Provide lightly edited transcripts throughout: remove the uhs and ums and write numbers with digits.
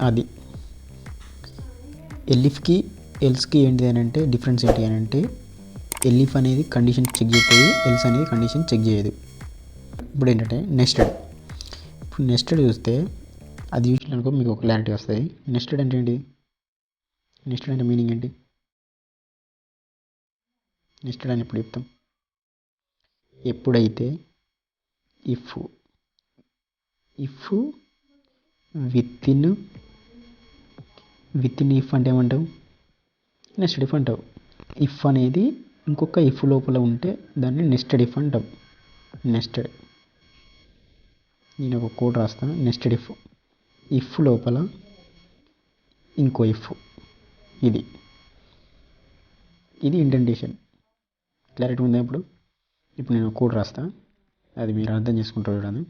అది ఎల్లిఫ్కి ఎల్స్కి ఏంటి అని అంటే డిఫరెన్స్ ఏంటి అని అంటే ఎల్లిఫ్ అనేది కండిషన్ చెక్ చేస్తుంది, ఎల్స్ అనేది కండిషన్ చెక్ చేయదు. ఇప్పుడు ఏంటంటే నెస్టెడ్. ఇప్పుడు నెస్టెడ్ చూస్తే అది చూసినాకో మీకు ఒక క్లారిటీ వస్తుంది. నెస్టెడ్ అంటే ఏంటి? నెస్టెడ్ అంటే మీనింగ్ ఏంటి? నెస్టెడ్ అని ఎప్పుడు చెప్తాం? ఎప్పుడైతే ఇఫ్ విత్ ఇన్ ఇఫ్ అంటే ఏమంటావు? నెస్టెడ్ ఇఫ్ అంటావు. ఇఫ్ అనేది ఇంకొక ఇఫ్ లోపల ఉంటే దాన్ని నెస్టెడ్ ఇఫ్ అంటాం. నెస్టెడ్. నేను ఒక కోడ్ రాస్తాను. నెస్టెడ్ ఇఫ్ లోపల ఇంకో ఇఫ్. ఇది ఇండెంటేషన్. క్లారిటీ ఉందా? ఇప్పుడు నేను కోడ్ రాస్తా, అది మీరు అర్థం చేసుకుంటారు చూడండి.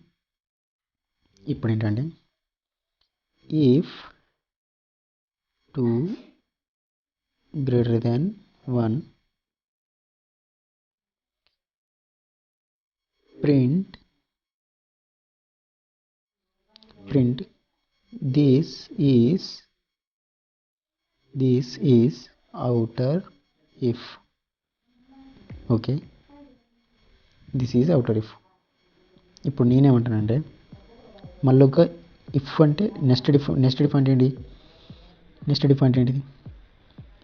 ఇప్పుడు ఏంటంటే if 2 greater than 1 print this is outer if. Okay, this is outer if. ఇప్పుడు నేనేమంటానంటే మళ్ళీ ఒక ఇఫ్ అంటే నెస్టెడ్ ఇఫ్ అంటే ఏంటి? నెస్టెడ్ ఇఫ్ అంటే ఏంటిది?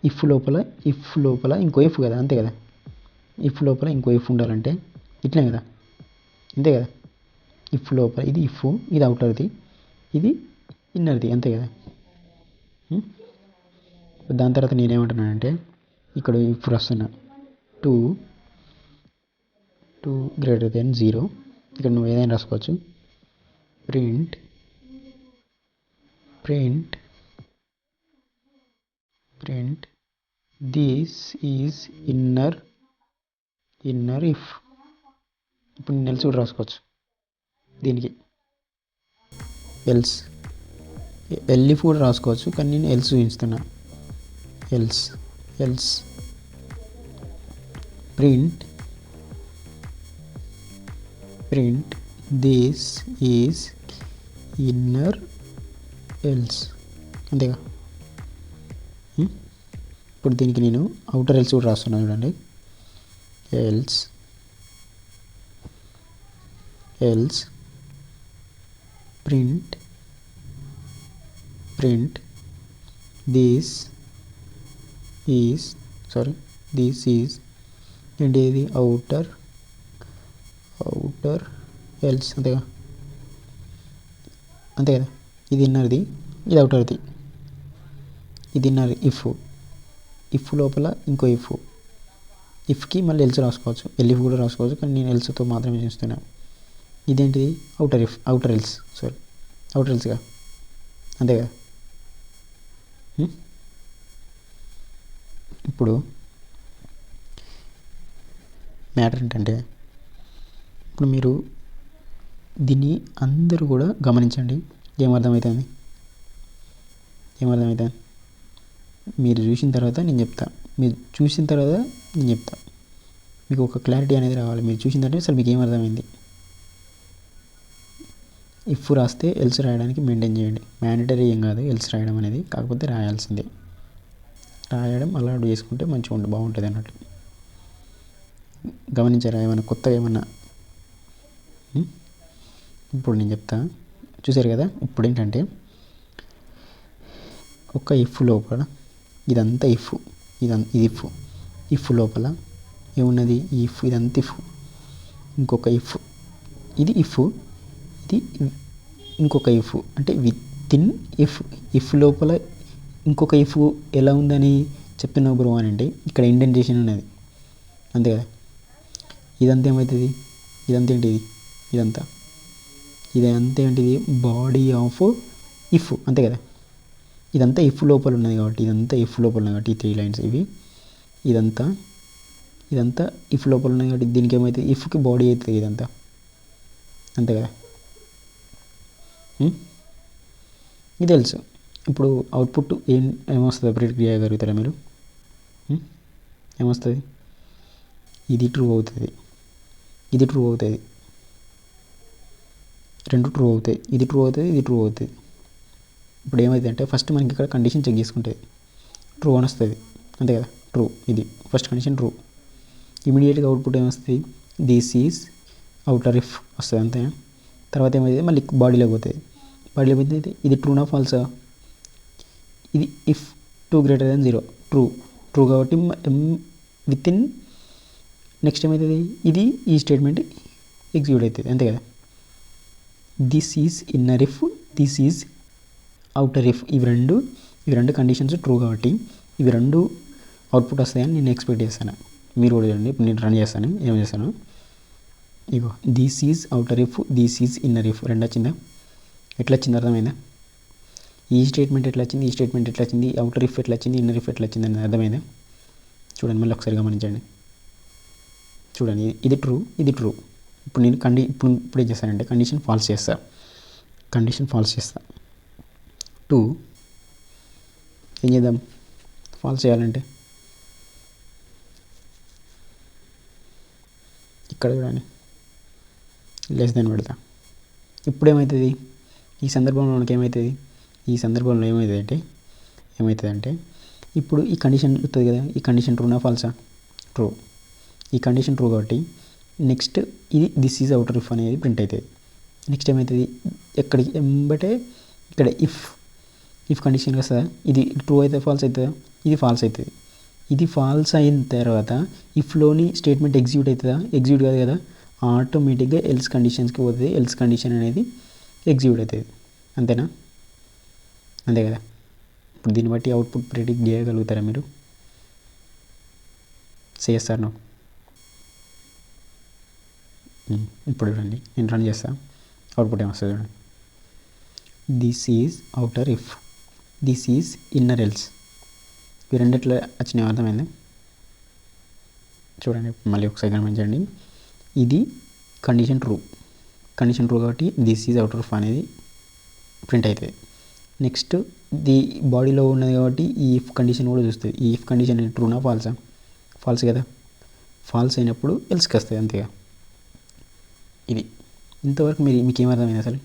ఇఫ్ లోపల ఇంకో ఇఫ్ కదా, అంతే కదా. ఇఫ్ లోపల ఇంకో ఇఫ్ ఉండాలంటే ఇట్లే కదా, అంతే కదా. ఇఫ్ లోపల ఇది ఇఫ్, ఇది అవుటర్ది, ఇది ఇన్నర్ది, అంతే కదా. దాని తర్వాత నేనేమంటున్నానంటే ఇక్కడ ఇఫ్ రాస్తున్నా 2 greater than 0. ఇక్కడ నువ్వు ఏదైనా రాసుకోవచ్చు. Print this is inner if. ఇప్పుడు నేను ఎల్స్ కూడా రాసుకోవచ్చు. దీనికి ఎల్ఇఫ్ కూడా రాసుకోవచ్చు, కానీ నేను ఎల్స్ చూపిస్తున్నా. Else print this is inner else, అంతేగా. ఇప్పుడు దీనికి నేను అవుటర్ ఎల్స్ కూడా రాస్తున్నాను చూడండి. ఎల్స్ ప్రింట్ దిస్ ఈజ్ ఏంటి? ఇది అవుటర్ ఎల్స్, అంతే కదా. ఇది ఇన్నర్ది, ఇది అవుటర్ది. ఇది ఇన్నర్ ఇఫ్ లోపల ఇంకో ఇఫ్కి మళ్ళీ ఎల్స్ రాసుకోవచ్చు, ఎల్ఇఫ్ కూడా రాసుకోవచ్చు, కానీ నేను ఎల్స్తో మాత్రమే చూస్తున్నాను. ఇదేంటిది? అవుటర్ ఎల్స్గా, అంతే కదా. ఇప్పుడు మ్యాటర్ ఏంటంటే ఇప్పుడు మీరు దీన్ని అందరూ కూడా గమనించండి. ఏమర్థమవుతుంది? మీరు చూసిన తర్వాత నేను చెప్తా, మీకు ఒక క్లారిటీ అనేది రావాలి. మీరు చూసిన తర్వాత అసలు మీకు ఏమర్థమైంది. ఇఫ్ రాస్తే ఎల్స్ రాయడానికి మెయింటైన్ చేయండి. మ్యాండటరీ ఏం కాదు ఎల్స్ రాయడం అనేది, కాకపోతే రాయాల్సిందే. రాయడం అలవాటు చేసుకుంటే మంచిగా బాగుంటుంది అన్నట్టు. గమనించారా ఏమన్నా కొత్తగా ఏమన్నా? ఇప్పుడు నేను చెప్తా, చూసారు కదా. ఇప్పుడు ఏంటంటే ఒక ఇఫ్ లోపల ఇదంతా ఇది ఇఫ్ లోపల ఏమున్నది? ఇదంతా ఇఫ్. ఇంకొక ఇది ఇంకొక ఇఫ్ అంటే విత్ ఇన్ ఇఫ్ లోపల ఇంకొక ఇఫ్ ఎలా ఉందని చెప్తున్నావు బ్రో అని అంటే ఇక్కడ ఇండెంటేషన్ ఉన్నది, అంతే కదా. ఇదంతా ఏమవుతుంది? ఇదంతా ఏంటిది? ఇదంతా ఏంటిది? బాడీ ఆఫ్ ఇఫ్, అంతే కదా. ఇదంతా ఇఫ్ లోపల ఉన్నది కాబట్టి ఈ 3 లైన్స్ ఇవి. ఇదంతా ఇఫ్ లోపల ఉన్నది కాబట్టి దీనికి ఏమవుతుంది? ఇఫ్కి బాడీ అవుతుంది ఇదంతా, అంతే కదా. ఇది తెలుసు. ఇప్పుడు అవుట్పుట్ ఏమొస్తుంది? ప్రతిక్రియ జరుగుతారా మీరు? ఏమొస్తుంది? ఇది ట్రూ అవుతుంది, రెండు ట్రూ అవుతాయి. ఇది ట్రూ అవుతుంది. ఇప్పుడు ఏమైంది అంటే ఫస్ట్ మనకి ఇక్కడ కండిషన్ చెక్ చేసుకుంటే ట్రూ అని వస్తుంది, అంతే కదా. ట్రూ, ఇది ఫస్ట్ కండిషన్ ట్రూ. ఇమీడియట్గా అవుట్పుట్ ఏమొస్తుంది, దిస్ ఈజ్ అవుటర్ ఇఫ్ వస్తుంది, అంతే. తర్వాత ఏమైతే మళ్ళీ బాడీలోకి పోతుంది. బాడీలో పోతే ఇది ట్రూనా ఫాల్సా, ఇది ఇఫ్ 2 > 0 ట్రూ. ట్రూ కాబట్టి విత్ ఇన్ నెక్స్ట్ ఏమవుతుంది, ఇది ఈ స్టేట్మెంట్ ఎగ్జిక్యూట్ అవుతుంది, అంతే కదా. This is inner if, this is outer if, ఇవి రెండు కండిషన్స్ ట్రూ కాబట్టి ఇవి రెండు అవుట్పుట్ వస్తాయని నేను ఎక్స్పెక్ట్ చేస్తాను. మీరు కూడా చూడండి, ఇప్పుడు నేను రన్ చేస్తాను, ఏం చేస్తాను, ఇగో this is outer if, this is inner if రెండు వచ్చిందా, ఎట్లా వచ్చింది అర్థమైందా. ఈ స్టేట్మెంట్ ఎట్లా వచ్చింది, ఈ స్టేట్మెంట్ ఎట్లా వచ్చింది, అవుటర్ ఇఫ్ ఎట్లా వచ్చింది, ఇన్నర్ ఇఫ్ ఎట్లా వచ్చింది అని అర్థమైందా. చూడండి మళ్ళీ ఒకసారి గమనించండి. చూడండి ఇది ట్రూ, ఇది ట్రూ. ఇప్పుడు నేను ఇప్పుడు ఏం చేస్తానంటే కండిషన్ ఫాల్స్ చేస్తా, కండిషన్ ఫాల్స్ చేస్తా. 2 ఏం చేద్దాం, ఫాల్స్ చేయాలంటే ఇక్కడ చూడండి లెస్ దెన్ పెడతా. ఇప్పుడు ఏమవుతుంది, ఈ సందర్భంలో మనకి ఏమవుతుంది, ఈ సందర్భంలో ఏమవుతుందంటే ఇప్పుడు ఈ కండిషన్ వస్తుంది కదా, ఈ కండిషన్ ట్రూనా ఫాల్సా, ట్రూ. ఈ కండిషన్ ట్రూ కాబట్టి నెక్స్ట్ ఇది దిస్ ఈజ్ అవుటర్ ఇఫ్ అనేది ప్రింట్ అవుతుంది. నెక్స్ట్ ఏమవుతుంది, ఎక్కడికి ఎంబటే ఇక్కడ ఇఫ్ కండిషన్ వస్తుందా, ఇది ట్రూ అయితే ఫాల్స్ అవుతుందా, ఇది ఫాల్స్ అవుతుంది. ఇది ఫాల్స్ అయిన తర్వాత ఇఫ్లోని స్టేట్మెంట్ ఎగ్జిక్యూట్ అవుతుందా, ఎగ్జిక్యూట్ కాదు కదా, ఆటోమేటిక్గా ఎల్స్ కండిషన్స్కి పోతుంది, ఎల్స్ కండిషన్ అనేది ఎగ్జిక్యూట్ అవుతుంది, అంతేనా, అంతే కదా. ఇప్పుడు దీన్ని బట్టి అవుట్పుట్ ప్రిడిక్ట్ చేయగలుగుతారా మీరు, చేస్తారు నువ్వు. ఇప్పుడు చూడండి నేను రన్ చేస్తాను, అవుట్పుట్ ఏమొస్తుంది చూడండి, this is outer if, this is inner else. ఇవి రెండిట్లో వచ్చినాయి, అర్థమైంది. చూడండి మళ్ళీ ఒకసారి గమనించండి, ఇది కండిషన్ ట్రూ కాబట్టి దిస్ ఈజ్ అవుటర్ ఇఫ్ అనేది ప్రింట్ అవుతుంది. నెక్స్ట్ ది బాడీలో ఉన్నది కాబట్టి ఈ ఇఫ్ కండిషన్ కూడా చూస్తుంది. ఈ ఇఫ్ కండిషన్ ట్రూనా ఫాల్సా, ఫాల్స్ కదా. ఫాల్స్ అయినప్పుడు ఎల్స్కి వస్తుంది, అంతేగా. ఇది ఇంతవరకు మీకు ఏమర్థమైంది, అసలు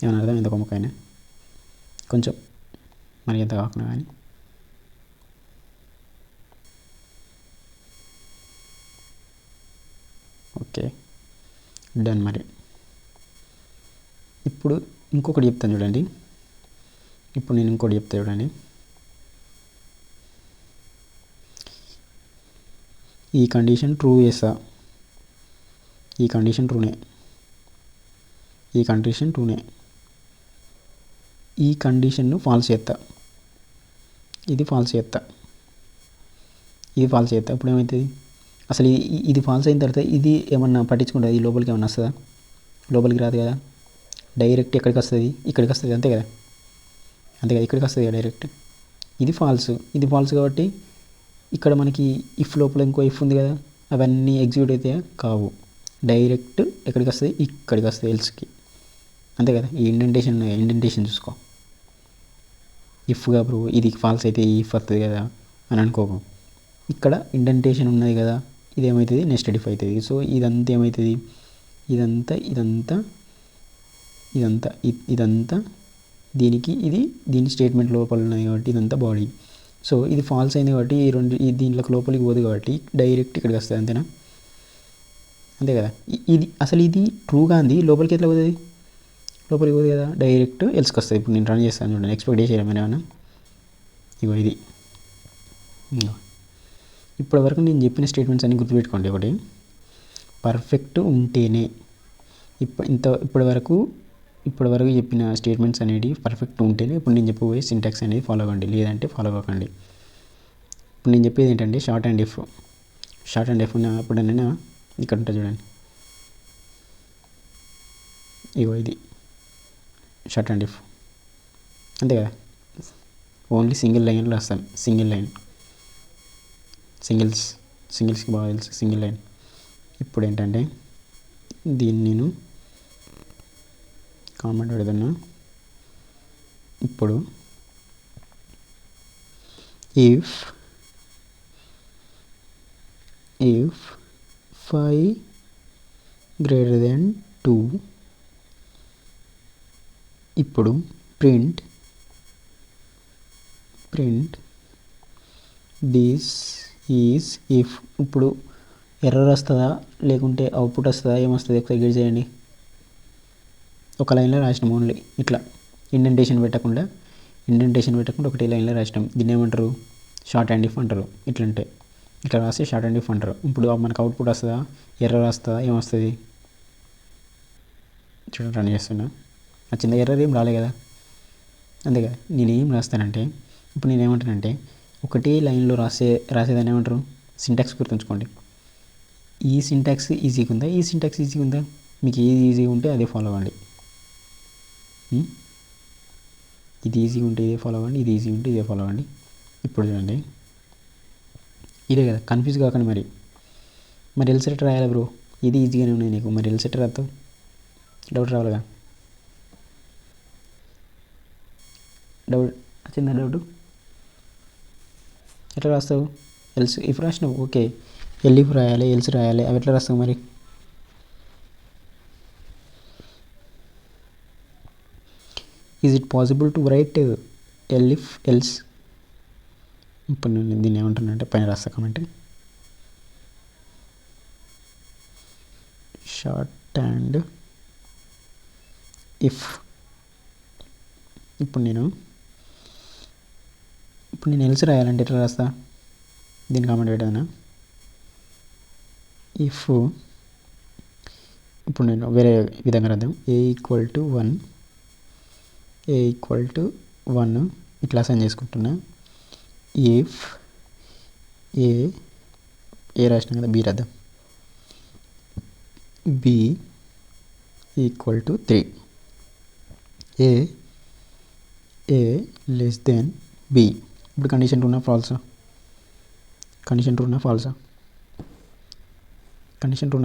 ఏమైనా అర్థమైంది ఒక ముక్కైనా, కొంచెం మరి ఎంత కాకుండా కానీ. Okay done. మరి ఇప్పుడు ఇంకొకటి చెప్తాను చూడండి, ఇప్పుడు నేను ఇంకోటి చెప్తా చూడండి. ఈ కండిషన్ ట్రూ చేస్తా, ఈ కండిషన్ ట్రూనే, ఈ కండిషన్ను ఫాల్స్ చేస్తా, ఇది ఫాల్స్ చేస్తా, ఇప్పుడు ఏమవుతుంది, అసలు ఇది ఫాల్స్ అయిన తర్వాత ఇది ఏమన్నా పట్టించుకుంటుంది, ఈ లోపలికి ఏమన్నా వస్తుందా, లోపలికి రాదు కదా, డైరెక్ట్ ఎక్కడికి వస్తుంది, ఇక్కడికి వస్తుంది, అంతే కదా, ఇక్కడికి వస్తుంది కదా డైరెక్ట్. ఇది ఫాల్స్ కాబట్టి ఇక్కడ మనకి ఇఫ్ లోపల ఇంకో ఇఫ్ ఉంది కదా, అవన్నీ ఎగ్జిక్యూట్ అయితే కావు, డైరెక్ట్ ఎక్కడికి వస్తుంది, ఇక్కడికి వస్తుంది ఎల్స్కి, అంతే కదా. ఈ ఇండెంటేషన్ చూసుకో, ఇఫ్గా బ్రో ఇది ఫాల్స్ అయితే ఈ ఇఫ్ వస్తుంది కదా అని అనుకోకు, ఇక్కడ ఇండెంటేషన్ ఉన్నది కదా, ఇది ఏమవుతుంది నెస్టెడ్ ఇఫ్ అవుతుంది. సో ఇదంతా ఏమవుతుంది, ఇదంతా దీనికి దీని స్టేట్మెంట్ లోపల ఉన్నది కాబట్టి ఇదంతా బాడీ. సో ఇది ఫాల్స్ అయింది కాబట్టి దీంట్లోకి లోపలికి పోదు కాబట్టి డైరెక్ట్ ఇక్కడికి వస్తుంది, అంతేనా, అంతే కదా. ఇది ట్రూగా ఉంది, లోపలికి ఎట్లా పోతుంది, లోపలికి పోదు కదా, డైరెక్ట్ ఎల్స్కి వస్తుంది. ఇప్పుడు నేను రన్ చేస్తాను చూడండి, ఎక్స్పెక్ట్ చేసేయాలి ఏమైనా. ఇగో ఇది ఇప్పటి వరకు నేను చెప్పిన స్టేట్మెంట్స్ అన్నీ గుర్తుపెట్టుకోండి. ఒకటి పర్ఫెక్ట్ ఉంటేనే, ఇప్పటి వరకు చెప్పిన స్టేట్మెంట్స్ అనేవి పర్ఫెక్ట్ ఉంటేనే ఇప్పుడు నేను చెప్పబోయే సింటాక్స్ అనేది ఫాలో అవ్వండి, లేదంటే ఫాలో అవ్వకండి. ఇప్పుడు నేను చెప్పేది ఏంటంటే షార్ట్ అండ్ ఎఫ్ ఎప్పుడైనా ఇక్కడ ఉంటుంది చూడండి, ఇగో ఇది షార్ట్ అండ్ ఎఫ్, అంతే కదా. ఓన్లీ సింగిల్ లైన్లో వస్తాను, సింగిల్స్కి బాగా తెలుసు, సింగిల్ లైన్. ఇప్పుడు ఏంటంటే దీన్ని నేను కామెంట్ పెడుతున్నా. ఇప్పుడు ఇఫ్ 5 > 2, ఇప్పుడు print print this is if. ఇప్పుడు ఎర్రర్ వస్తుందా లేకుంటే అవుట్పుట్ వస్తుందా ఏమొస్తుంది ఒకసారి గెట్ చేయండి. ఒక లైన్లో రాసినాం ఓన్లీ ఇట్లా ఇండెంటేషన్ పెట్టకుండా ఒకటే లైన్లో రాసినాం. దీన్ని ఏమంటారు? షార్ట్ అండ్ ఇఫ్ అంటారు. ఇట్లా రాసి షార్ట్ అండ్ ఇఫ్ అంటారు. ఇప్పుడు మనకు అవుట్పుట్ వస్తుందా ఎర్రర్ వస్తుందా ఏమొస్తుంది చూడండి. రన్ చేస్తున్నా. చిన్న ఎర్రర్ ఏం రాలే కదా, అంతేగా. నేనేం రాస్తానంటే ఇప్పుడు నేనేమంటానంటే ఒకటే లైన్లో రాసేదాన్ని ఏమంటారు? సింటాక్స్ గుర్తుంచుకోండి. ఈ సింటాక్స్ ఈజీగా ఉందా ఈ సింటాక్స్ ఈజీగా ఉందా? మీకు ఏది ఈజీగా ఉంటే అదే ఫాలో అవ్వండి. ఇది ఈజీగా ఉంటే ఇదే ఫాలో అవ్వండి, ఇది ఈజీగా ఉంటే ఇదే ఫాలో అవ్వండి. ఇప్పుడు చూడండి, ఇదే కదా, కన్ఫ్యూజ్ కాకండి. మరి ఎల్సెట్ రాయాలి బ్రో, ఇది ఈజీగానే ఉన్నాయి నీకు, మరి ఎల్సెట్ రాస్తావు, డౌట్ రావాలిగా. డౌట్ వచ్చిందా? డౌట్ ఎట్లా రాస్తావు? ఎల్స్ ఇఫ్ రాసినావు ఓకే, ఎల్ ఇఫ్ రాయాలి, ఎల్స్ రాయాలి, అవి ఎట్లా రాస్తావు మరి? Is it possible to write elif else? ఇప్పుడు నేను దీన్ని ఏమంటున్నానంటే పైన రాస్తా కమెంట్, షార్ట్ అండ్ ఇఫ్. ఇప్పుడు నేను ఎల్స్ రాయాలంటే ఎట్లా రాస్తా? దీన్ని కామెంట్ పెట్టానా? ఇఫ్ ఇప్పుడు నేను వేరే విధంగా రాద్దాం. ఏ ఈక్వల్ టు 1 ఇట్లా అసైన్ చేసుకుంటున్నా. ఇఫ్ ఏ రాసినాం కదా, బి రాద్దాం. B equal to 3, A less than B. ఇప్పుడు కండిషన్ ట్రూనా ఫాల్సా? కండిషన్ ట్రూనా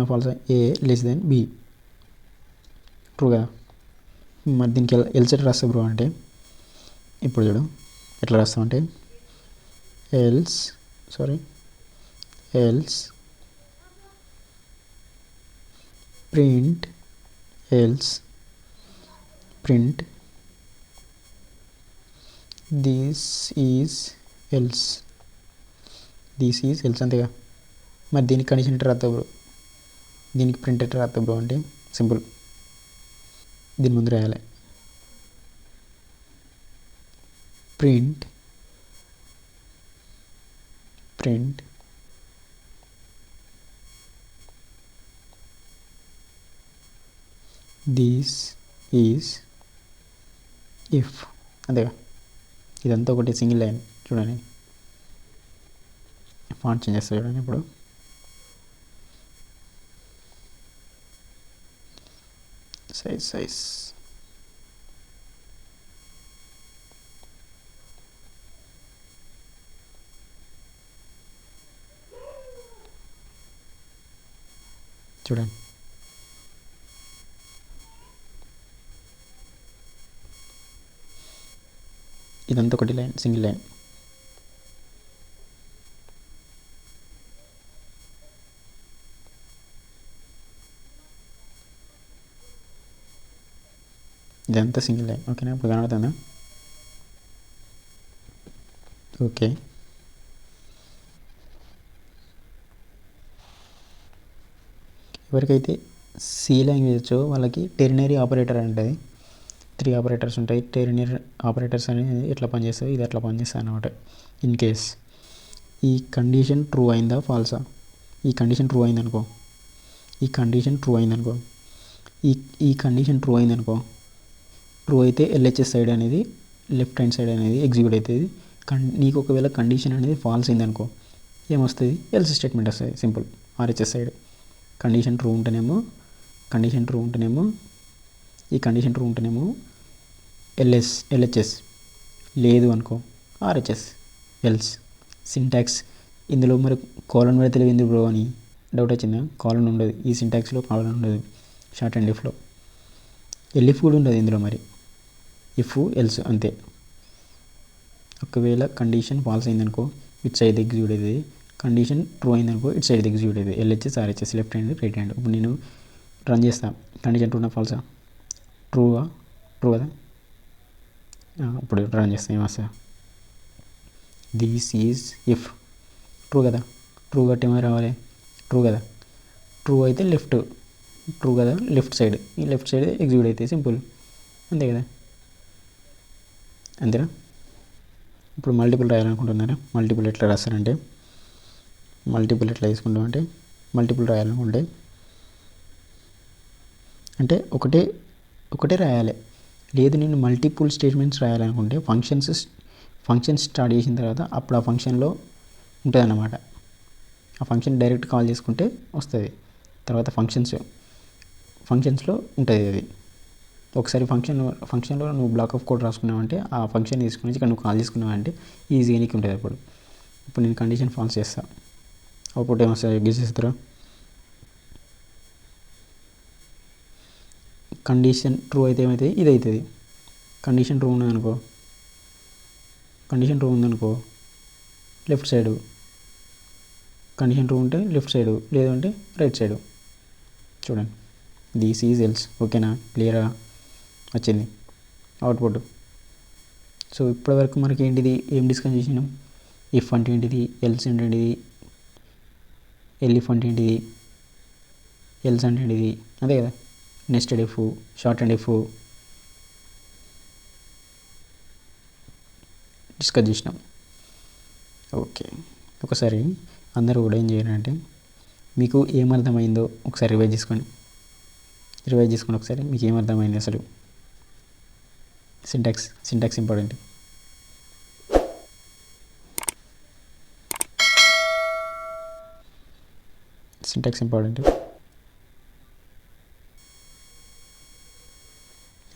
ఫాల్సా? A less than B, true కదా. మరి దీనికి ఎల్సెట్ రాస్తా బ్రో అంటే, ఇప్పుడు చూడు ఎట్లా రాస్తామంటే else print this is else అంతేగా. మరి దీనికి కండిషన్ ఎట్లా రాస్తావు బ్రో? దీనికి ప్రింట్ ఎట్లా రాస్తావు బ్రో అంటే సింపుల్, దీని ముందు రాయాలి ప్రింట్ దిస్ ఈజ్ ఇఫ్, అంతేగా. ఇదంతా ఒకటి సింగిల్ లైన్. చూడండి ఫాంట్ చేంజ్ చేస్తా చూడండి. ఇప్పుడు సైజ్ చూడండి. ఇదంతా ఒకటి లైన్, సింగిల్ లైన్. ఇదంతా సింగిల్ లైన్. ఓకేనా? ఇప్పుడు కనబడుతుందా? ఓకే. ఎవరికైతే సి లాంగ్వేజ్ వచ్చో వాళ్ళకి టెర్నరీ ఆపరేటర్ ఉంటుంది. 3 ఆపరేటర్స్ ఉంటాయి. టెర్నరీ ఆపరేటర్స్ అనేది ఎట్లా పనిచేస్తాయి, ఇది ఎట్లా పనిచేస్తాయి అన్నమాట. ఇన్ కేస్ ఈ కండిషన్ ట్రూ అయిందా ఫాల్సా? ఈ కండిషన్ ట్రూ అయిందనుకో, ట్రూ అయితే ఎల్హెచ్ఎస్ సైడ్ అనేది, లెఫ్ట్ హ్యాండ్ సైడ్ అనేది ఎగ్జిక్యూట్ అవుతుంది. నీకు ఒకవేళ కండిషన్ అనేది ఫాల్స్ అయిందనుకో ఏమొస్తుంది? ఎల్స్ స్టేట్మెంట్ వస్తుంది, simple. RHS side condition true ఉంటేనేమో ఎల్హెచ్ఎస్, లేదు అనుకో ఆర్హెచ్ఎస్, ఎల్స్. సింటాక్స్ ఇందులో మరి కాలన్ పెడితే తెలియదు బ్రో అని డౌట్ వచ్చిందా? కాలన్ ఉండదు ఈ సింటాక్స్లో, కాలన్ ఉండదు. షార్ట్ అండ్ ఇఫ్లో ఎల్ఇఫ్ కూడా ఉండదు ఇందులో. మరి ఇఫ్ ఎల్స్ అంతే. ఒకవేళ కండిషన్ ఫాల్స్ అయిందనుకో ఇట్ సైడ్ ఎగ్జిక్యూట్ అవుతుంది, కండిషన్ ట్రూ అయిందనుకో ఇట్ సైడ్ ఎగ్జిక్యూట్ అవుతుంది. LHS RHS, left hand right hand. ఇప్పుడు నేను రన్ చేస్తాను. కండిషన్ ట్రూనా ఫాల్సా? ట్రూ కదా. ఇప్పుడు రన్ చేస్తాను, ఏమొస్తా? This is if. ట్రూ కదా, ట్రూ కాబట్టి ఏమైనా రావాలి, ట్రూ కదా. ట్రూ అయితే లెఫ్ట్, ట్రూ కదా, లెఫ్ట్ సైడ్, ఈ లెఫ్ట్ సైడ్ ఎగ్జిక్యూట్ అయితే సింపుల్, అంతే కదా, అంతేనా. ఇప్పుడు మల్టిపుల్ రాయాలనుకుంటున్నారా? మల్టిపుల్ ఎట్లా రాస్తారంటే, మల్టిపుల్ ఎట్లా తీసుకుంటాం అంటే, మల్టిపుల్ రాయాలనుకుంటే అంటే ఒకటే ఒకటే రాయాలి. లేదు నేను మల్టిపుల్ స్టేట్మెంట్స్ రాయాలనుకుంటే ఫంక్షన్స్ స్టార్ట్ చేసిన తర్వాత అప్పుడు ఆ ఫంక్షన్లో ఉంటుంది అన్నమాట. ఆ ఫంక్షన్ డైరెక్ట్ కాల్ చేసుకుంటే వస్తుంది. తర్వాత ఫంక్షన్స్లో ఉంటుంది అది. ఒకసారి ఫంక్షన్లో నువ్వు బ్లాక్ ఆఫ్ కోడ్ రాసుకున్నావంటే ఆ ఫంక్షన్ తీసుకుని ఇక్కడ నువ్వు కాల్ చేసుకున్నావంటే ఈజీగా నీకు ఉంటుంది. ఇప్పుడు నేను కండిషన్ ఫాల్స్ చేస్తాను, అవుట్పుట్ ఏమొస్తుంది గెస్ చేస్తారా? కండిషన్ ట్రూ అయితే ఏమవుతుంది, ఇది అవుతుంది. కండిషన్ ట్రూ ఉన్నదనుకో, కండిషన్ ట్రూ ఉందనుకో లెఫ్ట్ సైడు, కండిషన్ ట్రూ ఉంటే లెఫ్ట్ సైడు, లేదంటే రైట్ సైడు. చూడండి, దిస్ ఈజ్ ఎల్స్. ఓకేనా, క్లియరా వచ్చింది అవుట్పుట్. సో ఇప్పటివరకు మనకి ఏంటిది, ఏం డిస్కస్ చేసినాం? ఇఫ్ అంటే ఏంటిది, ఎల్స్ అంటే ఏంటిది, ఎల్ఇఫ్ అంటే ఏంటిది, ఎల్స్ అంటే ఏంటిది, అదే కదా. Nested if, short and if discuss చేసినాం. ఓకే, ఒకసారి అందరూ కూడా ఏం చేయాలంటే మీకు ఏమర్థమైందో ఒకసారి రివైజ్ చేసుకోండి ఒకసారి మీకు ఏమర్థమైంది అసలు. Syntax important. Syntax important.